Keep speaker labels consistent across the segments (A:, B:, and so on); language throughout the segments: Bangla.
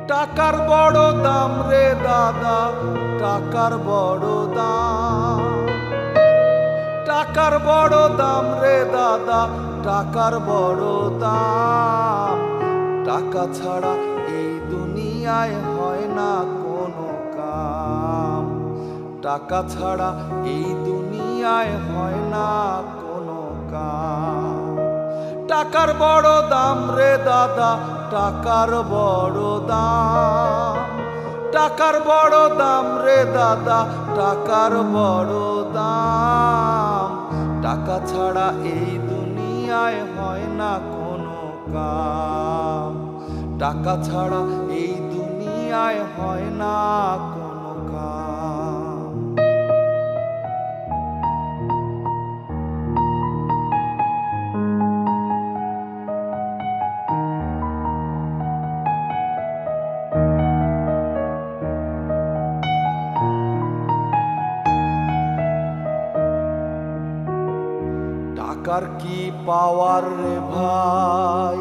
A: টাকার বড় দাম রে দাদা, টাকার বড় দাম। টাকার বড় দাম রে দাদা, টাকার বড় দাম। টাকা ছাড়া এই দুনিয়ায় হয় না কোনো কাম। টাকা ছাড়া এই দুনিয়ায় হয় না কোনো কাম। টাকার বড় দাম রে দাদা, টাকার বড় দাম। টাকার বড় দাম রে দাদা, টাকার বড় দাম। টাকা ছাড়া এই দুনিয়ায় হয় না কোনো কাম। টাকা ছাড়া এই দুনিয়ায় হয় না কোনো কাম। টাকার কি পাওয়ার রে ভাই,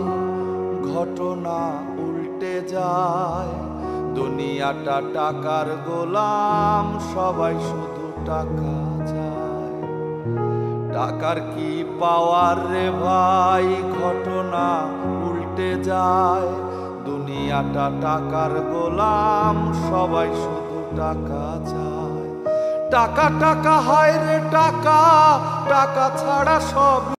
A: ঘটনা উল্টে যায়। দুনিয়াটা টাকার গোলাম, সবাই শুধু টাকা চায়। টাকার কি পাওয়ার রে ভাই, ঘটনা উল্টে যায়। দুনিয়াটা টাকার গোলাম, সবাই শুধু টাকা চায়। টাকা টাকা হায় রে টাকা, টাকা ছাড়া সব